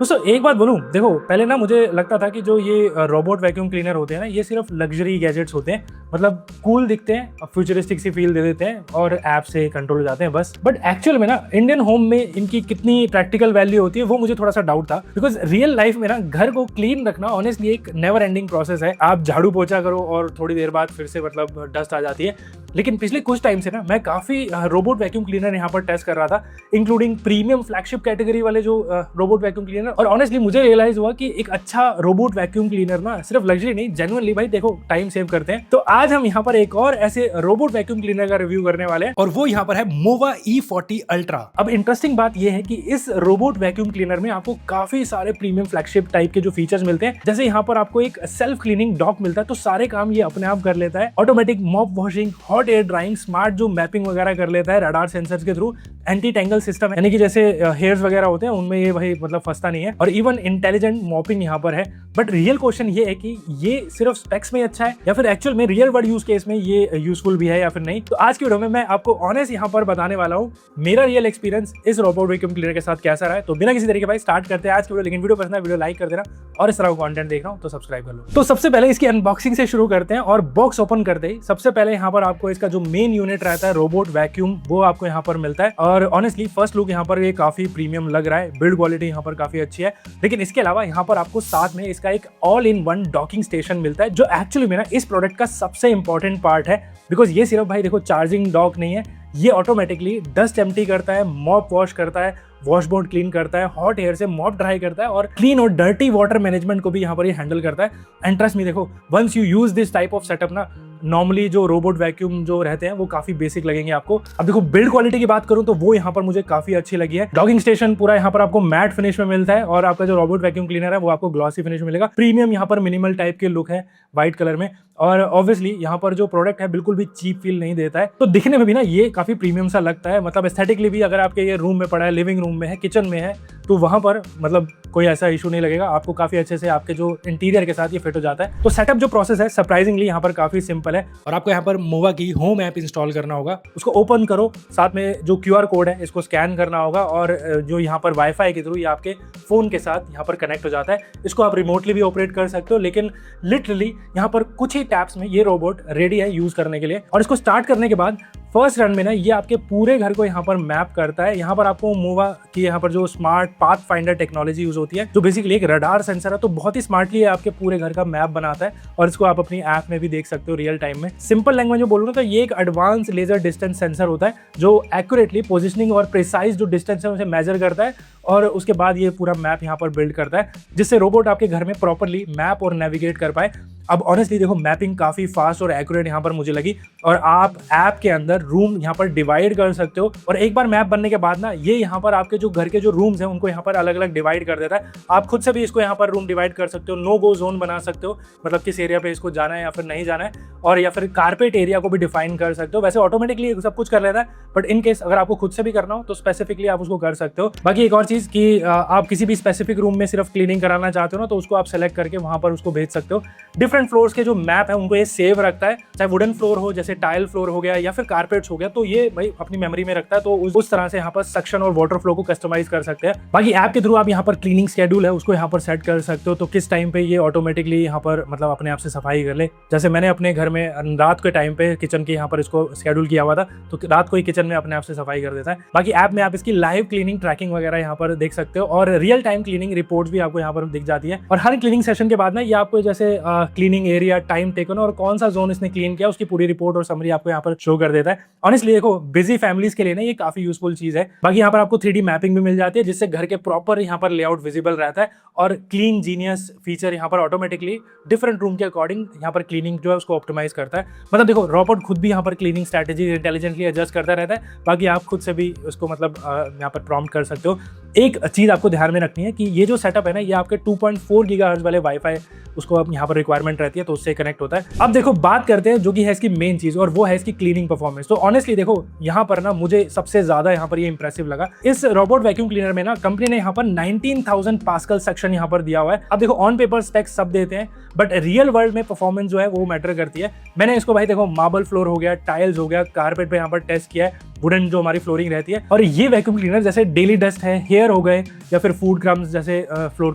दोस्तों एक बात बोलूं, देखो पहले ना मुझे लगता था कि जो ये रोबोट वैक्यूम क्लीनर होते हैं ना, ये सिर्फ लग्जरी गैजेट्स होते हैं, मतलब कूल दिखते हैं, फ्यूचरिस्टिक सी फील दे देते हैं और ऐप से कंट्रोल हो जाते हैं बस। बट एक्चुअल में ना इंडियन होम में इनकी कितनी प्रैक्टिकल वैल्यू होती है वो मुझे थोड़ा सा डाउट था, बिकॉज रियल लाइफ में ना घर को क्लीन रखना ऑनेस्टली एक नेवर एंडिंग प्रोसेस है। आप झाड़ू पोछा करो और थोड़ी देर बाद फिर से मतलब डस्ट आ जाती है। लेकिन पिछले कुछ टाइम से ना मैं काफी रोबोट वैक्यूम क्लीनर यहाँ पर टेस्ट कर रहा था, इंक्लूडिंग प्रीमियम फ्लैगशिप कैटेगरी वाले जो रोबोट वैक्यूम क्लीनर। और ऑनेस्टली मुझे रियलाइज हुआ कि एक अच्छा रोबोट वैक्यूम क्लीनर ना सिर्फ लग्जरी नहीं, जेन्युइनली भाई देखो टाइम सेव करते हैं। तो आज हम यहाँ पर एक और ऐसे रोबोट वैक्यूम क्लीनर का रिव्यू करने वाले हैं और वो यहाँ पर है मोवा E40 अल्ट्रा। अब इंटरेस्टिंग बात ये है कि इस रोबोट वैक्यूम क्लीनर में आपको काफी सारे प्रीमियम फ्लैगशिप टाइप के जो फीचर्स मिलते हैं, जैसे यहाँ पर आपको एक सेल्फ क्लीनिंग डॉक मिलता है, तो सारे काम ये अपने आप कर लेता है। Automatic mop washing, hot air drying, smart जो मैपिंग वगैरह कर लेता है रडार सेंसर्स के थ्रू, एंटी टेंगल सिस्टम यानी कि जैसे हेयर्स वगैरह होते हैं उनमें ये भाई मतलब फंसता नहीं है, और इवन इंटेलिजेंट मॉपिंग यहाँ पर है। बट रियल क्वेश्चन ये है कि ये सिर्फ स्पेक्स में अच्छा है या फिर एक्चुअल में रियल वर्ल्ड यूज केस में ये यूजफुल भी है या फिर नहीं। तो आज की वीडियो में मैं आपको ऑनेस्ट यहाँ पर बताने वाला हूँ मेरा रियल एक्सपीरियंस इस रोबोट वैक्यूम क्लीनर के साथ कैसा रहा है। तो बिना किसी तरीके भाई स्टार्ट करते हैं आज की वीडियो। लेकिन वीडियो पसंद है वीडियो लाइक कर देना, और इस तरह का कंटेंट देख रहा हूँ तो सब्सक्राइब कर लो। तो सबसे पहले इसकी अनबॉक्सिंग से शुरू करते हैं, और बॉक्स ओपन करते ही सबसे पहले यहाँ पर आपको इसका जो मेन यूनिट रहता है रोबोट वैक्यूम, वो आपको यहाँ पर मिलता है। और ऑनेस्टली फर्स्ट लुक यहाँ पर ये काफी प्रीमियम लग रहा है, बिल्ड क्वालिटी यहाँ पर काफी अच्छी है। लेकिन इसके अलावा यहाँ पर आपको साथ में इसका एक all in one docking station मिलता है, जो एक्चुअली में ना इस प्रोडक्ट का सबसे इंपॉर्टेंट पार्ट है। बिकॉज ये सिर्फ भाई देखो चार्जिंग डॉक नहीं है, ये ऑटोमेटिकली डस्ट एम्प्टी करता है, मॉप वॉश करता है, वॉशबोर्ड क्लीन करता है, हॉट एयर से मॉप ड्राई करता है, और क्लीन और डर्टी वाटर मैनेजमेंट को भी यहाँ पर ये हैंडल करता है। एंड ट्रस्ट मी, देखो once you use this type of setup ना, नॉर्मली जो रोबोट वैक्यूम जो रहते हैं वो काफी बेसिक लगेंगे आपको। अब देखो बिल्ड क्वालिटी की बात करूं तो वो यहाँ पर मुझे काफी अच्छी लगी है। डॉकिंग स्टेशन पूरा यहाँ पर आपको मैट फिनिश में मिलता है, और आपका जो रोबोट वैक्यूम क्लीनर है वो आपको ग्लॉसी फिनिश मिलेगा। प्रीमियम यहाँ पर मिनिमल टाइप के लुक है व्हाइट कलर में, और ऑब्वियसली यहाँ पर जो प्रोडक्ट है बिल्कुल भी चीप फील नहीं देता है। तो दिखने में भी ना ये काफी प्रीमियम सा लगता है, मतलब एस्थेटिकली भी अगर आपके ये रूम में पड़ा है, लिविंग रूम में है, किचन में है, तो वहां पर मतलब कोई ऐसा इशू नहीं लगेगा आपको। काफी अच्छे से आपके जो इंटीरियर के साथ ये फिट हो जाता है। तो सेटअप जो प्रोसेस है सरप्राइजिंगली यहाँ पर काफी सिंपल है, और आपको यहाँ पर मोवा की होम ऐप इंस्टॉल करना होगा। उसको ओपन करो, साथ में जो QR कोड है इसको स्कैन करना होगा, और जो यहाँ पर वाईफाई के थ्रू ये आपके फोन के साथ यहाँ पर कनेक्ट हो जाता है। इसको आप रिमोटली भी ऑपरेट कर सकते हो, लेकिन लिटरली यहाँ पर कुछ ही टैप्स में ये रोबोट रेडी है यूज करने के लिए। और इसको स्टार्ट करने के बाद फर्स्ट रन में ना ये आपके पूरे घर को यहाँ पर मैप करता है। यहाँ पर आपको मोवा की यहाँ पर जो smart path finder technology use होती है, जो बेसिकली एक रडार सेंसर है, तो बहुत ही स्मार्टली आपके पूरे घर का मैप बनाता है, और इसको आप अपनी ऐप में भी देख सकते हो रियल टाइम में। सिंपल लैंग्वेज में बोलूँ तो ये एक एडवांस लेजर डिस्टेंस सेंसर होता है, जो एक्यूरेटली पोजिशनिंग और प्रिसाइज जो डिस्टेंस है उसे मेजर करता है, और उसके बाद ये पूरा मैप यहाँ पर बिल्ड करता है, जिससे रोबोट आपके घर में प्रॉपरली मैप और नेविगेट कर पाए। अब ऑनेस्टली देखो मैपिंग काफी फास्ट और एक्यूरेट यहाँ पर मुझे लगी, और आप ऐप के अंदर रूम यहाँ पर डिवाइड कर सकते हो, और एक बार मैप बनने के बाद ना ये यहाँ पर आपके जो घर के जो रूम्स हैं उनको यहाँ पर अलग अलग डिवाइड कर देता है। आप खुद से भी इसको यहाँ पर रूम डिवाइड कर सकते हो, नो गो जोन बना सकते हो, मतलब किस एरिया पे इसको जाना है या फिर नहीं जाना है, और या फिर कारपेट एरिया को भी डिफाइन कर सकते हो। वैसे ऑटोमेटिकली सब कुछ कर लेता है, बट इन केस अगर आपको खुद से भी करना हो तो स्पेसिफिकली आप उसको कर सकते हो। बाकी एक और चीज कि आप किसी भी स्पेसिफिक रूम में सिर्फ क्लीनिंग कराना चाहते हो ना, तो उसको आप सेलेक्ट करके वहां पर उसको भेज सकते हो। डिफरेंट फ्लोर्स के जो मैप है उनको ये सेव रखता है, चाहे वुडन फ्लोर हो, जैसे टाइल फ्लोर हो गया या फिर कारपेट्स हो गया, तो ये भाई अपनी मेमोरी में रखता है, तो उस तरह से यहाँ पर सक्शन और वाटर फ्लो को कस्टमाइज कर सकते हैं। बाकी ऐप के थ्रू आप यहाँ पर क्लीनिंग शेड्यूल है उसको यहाँ पर सेट कर सकते हो, तो किस टाइम पे ये ऑटोमेटिकली यहाँ पर मतलब अपने आप से सफाई कर ले। जैसे मैंने अपने घर में रात के टाइम पे किचन के यहाँ पर इसको शेड्यूल किया हुआ था, तो रात को ही किचन में अपने आप से सफाई कर देता है। बाकी ऐप में आप इसकी लाइव क्लीनिंग ट्रैकिंग वगैरह यहाँ पर देख सकते हो, और रियल टाइम क्लीनिंग रिपोर्ट्स भी आपको यहाँ पर दिख जाती है। और हर क्लीनिंग सेशन के बाद ना ये आपको जैसे क्लीनिंग एरिया, टाइम टेकन और कौन सा जोन इसने क्लीन किया उसकी पूरी रिपोर्ट और समरी आपको यहाँ पर शो कर देता है। ऑनेस्टली देखो बिजी फैमिलीज के लिए ना ये काफी यूजफुल चीज है। बाकी यहाँ पर आपको 3D मैपिंग भी मिल जाती है, जिससे घर के प्रॉपर यहाँ पर लेआउट विजिबल रहता है, और क्लीन जीनियस फीचर यहाँ पर ऑटोमेटिकली डिफरेंट रूम के अकॉर्डिंग यहाँ पर क्लीनिंग जो है उसको ऑप्टिमाइज करता है। मतलब देखो रोबोट खुद भी यहाँ पर क्लीनिंग स्ट्रेटेजी इंटेलिजेंटली एडजस्ट करता रहता है। बाकी आप खुद से भी उसको मतलब यहाँ पर प्रॉम्प्ट कर सकते हो। एक चीज आपको ध्यान में रखनी है कि ये जो सेटअप है ना, ये आपके 2.4 गीगाहर्ट्ज वाले वाईफाई उसको अब यहाँ पर रिक्वायरमेंट रहती है, तो उससे कनेक्ट होता है। अब देखो बात करते हैं जो कि है इसकी मेन चीज, और वो है इसकी क्लीनिंग परफॉर्मेंस। तो ऑनेस्टली देखो यहाँ पर ना मुझे सबसे ज्यादा यहाँ पर ये इंप्रेसिव लगा इस रोबोट वैक्यूम क्लीनर में ना, कंपनी ने यहाँ पर 19,000 पास्कल सेक्शन यहाँ पर दिया हुआ है। अब देखो ऑन पेपर स्पेक्स सब देते हैं, बट रियल वर्ल्ड में परफॉर्मेंस जो है वो मैटर करती है। मैंने इसको भाई देखो मार्बल फ्लोर हो गया, टाइल्स हो गया, कारपेट पे यहाँ पर टेस्ट किया है, वुडन जो हमारी फ्लोरिंग रहती है। और ये वैक्यूम क्लीनर जैसे डेली डस्ट है, हेयर हो गए या फिर फूड क्रम्स जैसे फ्लोर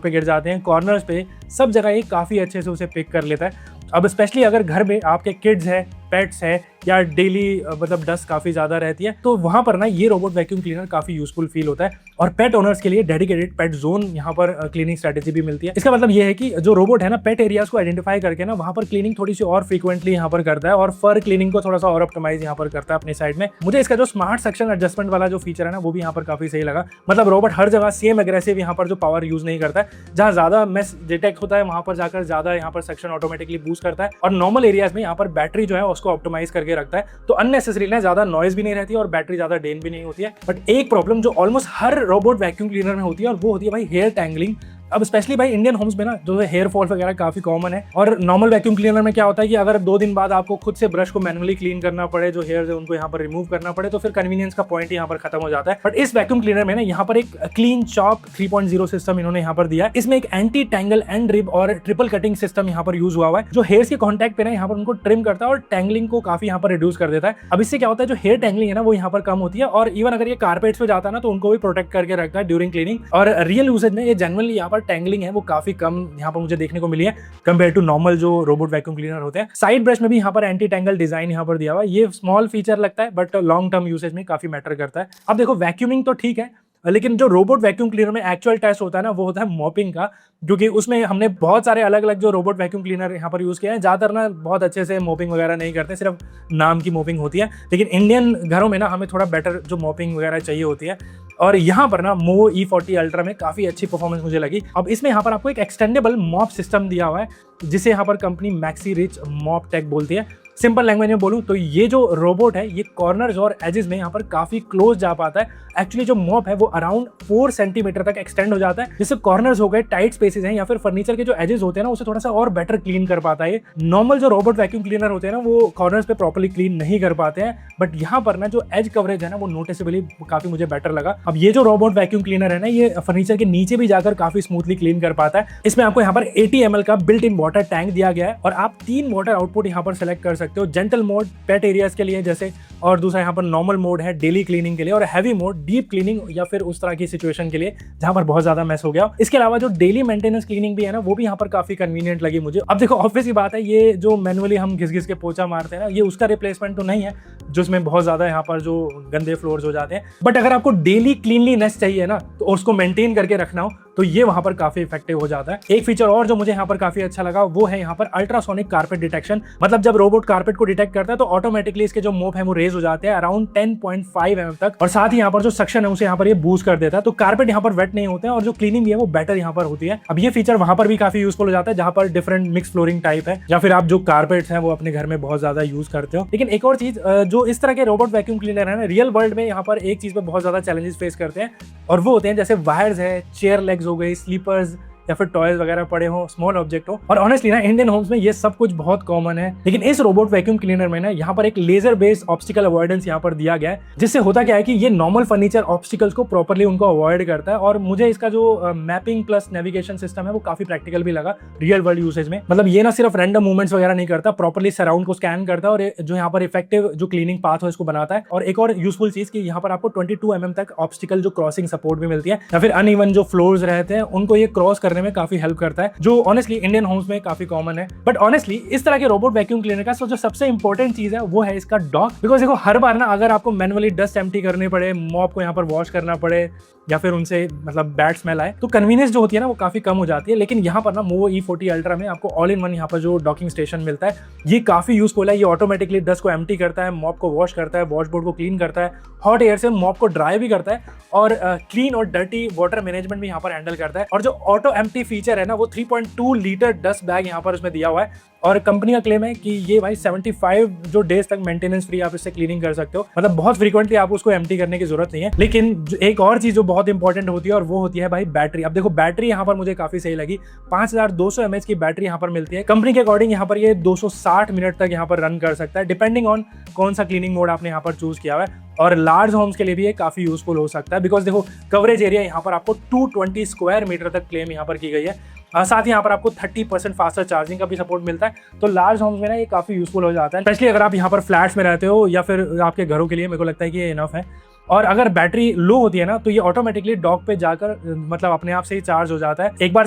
पे गिर जाते हैं, कॉर्नर्स पे, सब जगह ये काफ़ी अच्छे से उसे पिक कर लेता है। अब स्पेशली अगर घर में आपके किड्स है, पेट्स है या डेली मतलब डस्ट काफ़ी ज़्यादा रहती है, तो वहाँ पर ना ये रोबोट वैक्यूम क्लीनर काफ़ी यूजफुल फील होता है। और पेट ओनर्स के लिए डेडिकेटेड पेट जोन यहाँ पर क्लीनिंग स्ट्रेटेजी भी मिलती है। इसका मतलब ये है कि जो रोबोट है ना, पेट एरियाज को आइडेंटिफाई करके ना वहाँ पर क्लीनिंग थोड़ी सी और फ्रीक्वेंटली यहाँ पर करता है और फर क्लीनिंग को थोड़ा सा और ऑप्टिमाइज यहाँ पर करता है अपनी साइड में। मुझे इसका जो स्मार्ट सेक्शन एडजस्टमेंट वाला जो फीचर है ना, वो भी यहाँ पर काफ़ी सही लगा। मतलब रोबोट हर जगह सेम एग्रेसिव यहाँ पर जो पावर यूज नहीं करता है, जहाँ ज़्यादा मेस डिटेक्ट होता है वहाँ पर जाकर ज़्यादा यहाँ पर सेक्शन ऑटोमेटिकली बूस्ट करता है। और नॉर्मल एरियाज में यहाँ पर बैटरी जो है उसको ऑप्टिमाइज करके रखता है, तो अननेसेसरी ना ज़्यादा नॉइज भी नहीं रहती है और बैटरी ज़्यादा ड्रेन भी नहीं होती है। बट एक प्रॉब्लम जो ऑलमोस्ट हर रोबोट वैक्यूम क्लीनर में होती है, और वो होती है भाई हेयर टैंगलिंग। अब स्पेशली भाई इंडियन होम्स में ना जो है हेयर फॉल वगैरह काफी कॉमन है। और नॉर्मल वैक्यूम क्लीनर में क्या होता है कि अगर 2 दिन बाद आपको खुद से ब्रश को मैनुअली क्लीन करना पड़े, जो हेयर है उनको यहाँ पर रिमूव करना पड़े, तो फिर कन्वीनियंस का पॉइंट यहाँ पर खत्म हो जाता है। बट इस वैक्यूम क्लीनर में ना यहाँ पर एक क्लीन चॉप 3.0 सिस्टम इन्होंने यहाँ पर दिया है। इसमें एक एंटी टैंगल एंड रिब और ट्रिपल कटिंग सिस्टम यहाँ पर यूज हुआ है, जो हेयर्स के कॉन्टैक्ट पे ना यहाँ पर उनको ट्रिम करता है और टैंगलिंग को काफी यहाँ पर रिड्यूस कर देता है। अब इससे क्या होता है, जो हेयर टैंगलिंग है ना वो यहाँ पर कम होती है, और इवन अगर ये कारपेट्स पे जाता है ना तो उनको भी प्रोटेक्ट करके रखता है ड्यूरिंग क्लीनिंग। और रियल यूसेज में ये जनरली यहाँ पर टैंगलिंग है वो काफी कम यहाँ पर मुझे देखने को मिली है कंपेयर टू नॉर्मल जो रोबोट वैक्यूम क्लीनर होते हैं। साइड ब्रश में भी यहाँ पर एंटी टैंगल डिजाइन यहाँ पर दिया हुआ है। ये स्मॉल फीचर लगता है बट लॉन्ग टर्म यूसेज में काफी मैटर करता है। अब देखो वैक्यूमिंग तो ठीक है, लेकिन जो रोबोट वैक्यूम क्लीनर में एक्चुअल टेस्ट होता है ना वो होता है मॉपिंग का, क्योंकि उसमें हमने बहुत सारे अलग अलग जो रोबोट वैक्यूम क्लीनर यहाँ पर यूज़ किया है। ज़्यादातर ना बहुत अच्छे से मॉपिंग वगैरह नहीं करते, सिर्फ नाम की मॉपिंग होती है। लेकिन इंडियन घरों में ना हमें थोड़ा बेटर जो मॉपिंग वगैरह चाहिए होती है, और यहाँ पर ना मो E40 अल्ट्रा में काफ़ी अच्छी परफॉर्मेंस मुझे लगी। अब इसमें यहाँ पर आपको एक एक्सटेंडेबल मॉप सिस्टम दिया हुआ है, जिसे यहाँ पर company maxi rich mop tech बोलती है। सिंपल लैंग्वेज में बोलूँ तो ये जो रोबोट है ये कॉर्नर्स और एजेस में यहाँ पर काफ़ी क्लोज जा पाता है। एक्चुअली जो मॉप है वो अराउंड 4 सेंटीमीटर तक एक्सटेंड हो जाता है, जिससे कॉर्नर्स हो गए, टाइट स्पेसेस हैं या फिर फर्नीचर के जो एजेस होते हैं ना उसे थोड़ा सा और बेटर क्लीन कर पाता है। नॉर्मल जो रोबोट वैक्यूम क्लीनर होते हैं ना वो कॉर्नर्स पे प्रॉपर्ली क्लीन नहीं कर पाते हैं, बट यहाँ पर ना जो एज कवरेज है ना वो नोटिसेबली काफ़ी मुझे बेटर लगा। अब ये जो रोबोट वैक्यूम क्लीनर है ना ये फर्नीचर के नीचे भी जाकर काफ़ी स्मूथली क्लीन कर पाता है। इसमें आपको यहाँ पर 80 ml का बिल्ट इन वाटर टैंक दिया गया है, और आप 3 वाटर आउटपुट यहाँ पर सेलेक्ट कर सकते हो। जेंटल मोड पेट एरियाज के लिए जैसे, और दूसरा यहाँ पर नॉर्मल मोड है डेली क्लीनिंग के लिए, और हैवी मोड डीप क्लीनिंग या फिर उस तरह की सिचुएशन के लिए जहाँ पर बहुत ज्यादा मैस हो गया। इसके अलावा जो डेली मेंटेनेंस क्लीनिंग भी है ना वो भी यहाँ पर काफी कन्वीनियंट लगी मुझे। अब देखो ऑब्वियस की बात है, ये जो मैनुअली हम घिस घिस के पोछा मारते हैं ना ये उसका रिप्लेसमेंट तो नहीं है, जिसमें बहुत ज्यादा यहाँ पर जो गंदे फ्लोर्स हो जाते हैं। बट अगर आपको डेली क्लीनलीनेस चाहिए ना तो उसको मेंटेन करके रखना हो तो ये वहां पर काफी इफेक्टिव हो जाता है। एक फीचर और जो मुझे यहाँ पर काफी अच्छा लगा वो है यहाँ पर अल्ट्रासोनिक कारपेट डिटेक्शन। मतलब जब रोबोट कारपेट को डिटेक्ट करता है तो ऑटोमेटिकली इसके जो मोप है वो रेज हो जाते हैं अराउंड 10.5 mm तक, और साथ ही यहाँ पर जो सक्शन है उसे यहाँ पर ये बूस्ट कर देता है, तो कारपेट यहाँ पर वेट नहीं होते हैं और जो क्लीनिंग भी है वो बेटर यहाँ पर होती है। अब ये फीचर वहां पर भी काफी यूजफुल हो जाता है जहां पर डिफरेंट मिक्स फ्लोरिंग टाइप है, या फिर आप जो कारपेट्स हैं वो अपने घर में बहुत ज्यादा यूज करते हो। लेकिन एक और चीज जो इस तरह के रोबोट वैक्यूम क्लीनर है ना रियल वर्ल्ड में यहाँ पर एक चीज पे बहुत ज्यादा चैलेंजेस फेस करते हैं, और वो होते हैं जैसे वायर्स है, चेयर लेग्स हो गई, स्लीपर्स या फिर टॉयज वगैरह पड़े हो, स्मॉल ऑब्जेक्ट हो। और ऑनेस्टली ना इंडियन होम्स में ये सब कुछ बहुत कॉमन है, लेकिन इस रोबोट वैक्यूम क्लीनर में ना यहाँ पर एक लेजर बेस्ड ऑब्स्टिकल अवॉइडेंस यहाँ पर दिया गया है, जिससे होता क्या है कि ये नॉर्मल फर्नीचर ऑब्स्टिकल्स को प्रॉपर्ली उनको अवॉइड करता है। और मुझे इसका जो मैपिंग प्लस नेविगेशन सिस्टम है वो काफी प्रैक्टिकल भी लगा रियल वर्ल्ड यूसेज में। मतलब ये ना सिर्फ रैंडम मूवमेंट्स वगैरह नहीं करता, प्रॉपर्ली सराउंड को स्कैन करता है और जो यहाँ पर इफेक्टिव जो क्लीनिंग पाथ है इसको बनाता है। और एक और यूजफुल चीज कि यहाँ पर आपको 22 mm तक ऑब्स्टिकल जो क्रॉसिंग सपोर्ट भी मिलती है, या फिर अनइवन जो फ्लोर्स रहते हैं उनको ये क्रॉस करने में काफी हेल्प करता है, जो ऑनेस्टली इंडियन होम्स में काफी कॉमन है। बट ऑनेस्टली इस तरह के रोबोट वैक्यूम क्लीनर का जो सबसे इंपॉर्टेंट चीज है वो है इसका डॉक। बिकॉज देखो हर बार ना अगर आपको मैनुअली डस्ट एम्प्टी करनी पड़े, मॉप को यहाँ पर वॉश करना पड़े, या फिर उनसे मतलब बैड स्मेल आए, तो कन्वीनियंस जो होती है ना वो काफी कम हो जाती है। लेकिन यहाँ पर ना मोवो E40 अल्ट्रा में आपको ऑल इन वन यहाँ पर जो डॉकिंग स्टेशन मिलता है ये काफी यूजफुल है। ये ऑटोमेटिकली डस्ट को एम्प्टी करता है, मॉप को वॉश करता है, वॉशबोर्ड को क्लीन करता है, हॉट एयर से मॉप को ड्राई भी करता है, और क्लीन और डर्टी वाटर मैनेजमेंट भी यहाँ पर हैंडल करता है। और जो ऑटो एम्प्टी फीचर है ना वो 3.2 लीटर डस्ट बैग यहाँ पर उसमें दिया हुआ है, और कंपनी का क्लेम है कि ये भाई 75 जो डेज तक मेंटेनेंस फ्री आप इससे क्लीनिंग कर सकते हो। मतलब बहुत फ्रीक्वेंटली आप उसको एम्प्टी करने की जरूरत नहीं है। लेकिन एक और चीज जो बहुत इंपॉर्टेंट होती है और वो होती है भाई बैटरी। अब देखो बैटरी यहाँ पर मुझे काफी सही लगी, 5200 mAh की बैटरी यहाँ पर मिलती है। कंपनी के अकॉर्डिंग यहाँ पर ये 260 मिनट तक यहाँ पर रन कर सकता है, डिपेंडिंग ऑन कौन सा क्लीनिंग मोड आपने यहाँ पर चूज किया हुआ है। और लार्ज होम्स के लिए भी ये काफी यूजफुल हो सकता है, बिकॉज देखो कवरेज एरिया यहाँ पर आपको 220 स्क्वायर मीटर तक क्लेम यहाँ पर की गई है। साथ ही यहाँ पर आपको 30% फास्टर चार्जिंग का भी सपोर्ट मिलता है। तो लार्ज होम्स में ना ये काफ़ी यूजफुल हो जाता है, स्पेशली अगर आप यहाँ पर फ्लैट्स में रहते हो या फिर आपके घरों के लिए मेरे को लगता है कि ये इनफ है। और अगर बैटरी लो होती है ना तो ये ऑटोमेटिकली डॉक पे जाकर मतलब अपने आप से ही चार्ज हो जाता है। एक बार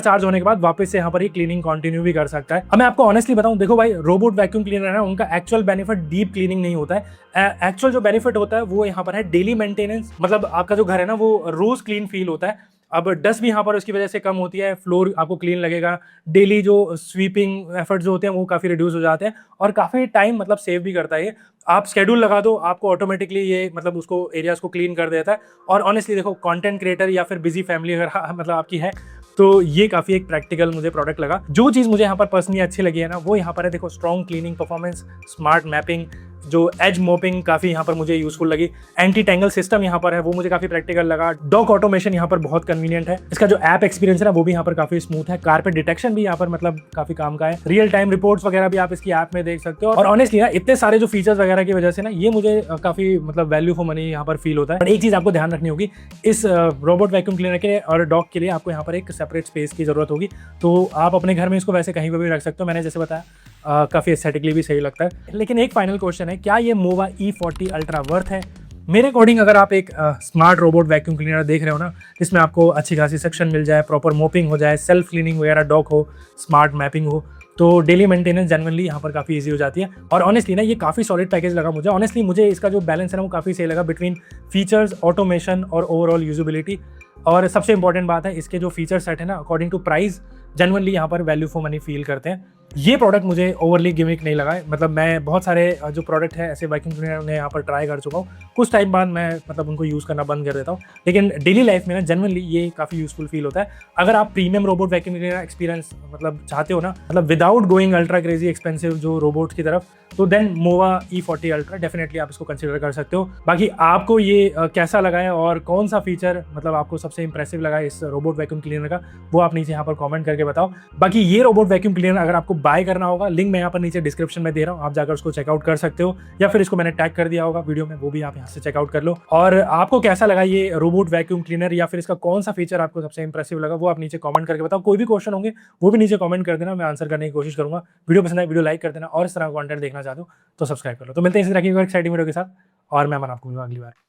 चार्ज होने के बाद वापस से यहाँ पर ही क्लीनिंग कंटिन्यू भी कर सकता है। अब मैं आपको ऑनेस्टली बताऊं, देखो भाई, रोबोट वैक्यूम क्लीनर है ना, उनका एक्चुअल बेनिफिट डीप क्लीनिंग नहीं होता है। एक्चुअल जो बेनिफिट होता है वो यहाँ पर है डेली मेंटेनेंस, मतलब आपका जो घर है ना वो रोज क्लीन फील होता है। अब डस्ट भी यहाँ पर उसकी वजह से कम होती है, फ्लोर आपको क्लीन लगेगा, डेली जो स्वीपिंग एफर्ट्स जो होते हैं वो काफ़ी रिड्यूस हो जाते हैं और काफ़ी टाइम मतलब सेव भी करता है ये। आप शेड्यूल लगा दो, आपको ऑटोमेटिकली ये मतलब उसको एरियाज को क्लीन कर देता है। और ऑनेस्टली देखो, कंटेंट क्रिएटर या फिर बिजी फैमिली अगर मतलब आपकी है तो ये काफ़ी एक प्रैक्टिकल मुझे प्रोडक्ट लगा। जो चीज़ मुझे यहाँ पर पर्सनली अच्छी लगी है ना वो यहाँ पर है, देखो, strong cleaning performance, smart mapping, जो एज मोपिंग काफ़ी यहाँ पर मुझे यूजफुल लगी, एंटी टेंगल सिस्टम यहाँ पर है वो मुझे काफ़ी प्रैक्टिकल लगा, डॉक ऑटोमेशन यहाँ पर बहुत कन्वीनियंट है, इसका जो ऐप एक्सपीरियंस है ना वो भी यहाँ पर काफ़ी स्मूथ है, कारपेट डिटेक्शन भी यहाँ पर मतलब काफ़ी काम का है, रियल टाइम रिपोर्ट्स वगैरह भी आप इसकी ऐप में देख सकते हो। और ऑनेस्टली ना इतने सारे जो फीचर्स वगैरह की वजह से ना ये मुझे काफ़ी मतलब वैल्यू फॉर मनी यहाँ पर फील होता है। बट एक चीज़ आपको ध्यान रखनी होगी, इस रोबोट वैक्यूम क्लीनर के और डॉक के लिए आपको यहाँ पर एक सेपरेट स्पेस की जरूरत होगी। तो आप अपने घर में इसको वैसे कहीं पर भी रख सकते हो, मैंने जैसे बताया काफ़ी एस्थेटिकली भी सही लगता है। लेकिन एक फाइनल क्वेश्चन है, क्या ये मोवा E40 अल्ट्रा वर्थ है? मेरे अकॉर्डिंग अगर आप एक स्मार्ट रोबोट वैक्यूम क्लीनर देख रहे हो ना, जिसमें आपको अच्छी खासी सेक्शन मिल जाए, प्रॉपर मोपिंग हो जाए, सेल्फ क्लीनिंग वगैरह डॉक हो, स्मार्ट मैपिंग हो, तो डेली मेंटेनेंस जनरली यहाँ पर काफ़ी इजी हो जाती है। और ऑनेस्टली ना ये काफ़ी सॉलिड पैकेज लगा मुझे। ऑनेस्टली मुझे इसका जो बैलेंस है ना वो काफ़ी सही लगा बिटवीन फीचर्स, ऑटोमेशन और ओवरऑल यूजेबिलिटी। और सबसे इंपॉर्टेंट बात है, इसके जो फीचर सेट है ना अकॉर्डिंग टू प्राइस जनरली यहाँ पर वैल्यू फॉर मनी फील करते हैं। ये प्रोडक्ट मुझे ओवरली गिमिक नहीं लगा है। मतलब मैं बहुत सारे जो प्रोडक्ट है ऐसे वैक्यूम क्लीनर ने यहाँ पर ट्राई कर चुका हूँ, कुछ टाइम बाद मैं मतलब उनको यूज़ करना बंद कर देता हूँ। लेकिन डेली लाइफ में ना जनरली ये काफ़ी यूजफुल फील होता है। अगर आप premium robot vacuum cleaner experience मतलब चाहते हो ना, मतलब without going ultra crazy expensive जो रोबोट की तरफ, तो देन मोवा E40 अल्ट्रा डेफिनेटली आप इसको कंसिडर कर सकते हो। बाकी आपको ये कैसा लगा है और कौन सा फीचर मतलब आपको सबसे इंप्रेसिव लगा है इस रोबोट वैक्यूम क्लीनर का, वो आप नीचे यहाँ पर कमेंट करके बताओ। बाकी ये रोबोट वैक्यूम क्लीनर अगर आपको बाय करना होगा, लिंक मैं यहाँ पर नीचे डिस्क्रिप्शन में दे रहा हूँ, आप जाकर उसको चेकआउट कर सकते हो, या फिर इसको मैंने टैग कर दिया होगा वीडियो में, वो भी आप यहाँ से चेकआउट कर लो। और आपको कैसा लगा ये रोबोट वैक्यूम क्लीनर, या फिर इसका कौन सा फीचर आपको सबसे इंप्रेसिव लगा, वो आप नीचे कमेंट करके बताओ। कोई भी क्वेश्चन होंगे वो भी नीचे कमेंट कर देना, मैं आंसर करने की कोशिश करूंगा। वीडियो पसंद आए वीडियो लाइक कर देना, और इस तरह का कंटेंट देखना चाहते हो तो सब्सक्राइब कर लो। तो मिलते हैं इसी तरह की एक्साइटिंग वीडियो के साथ, और मैं आपको मिलूंगा अगली बार।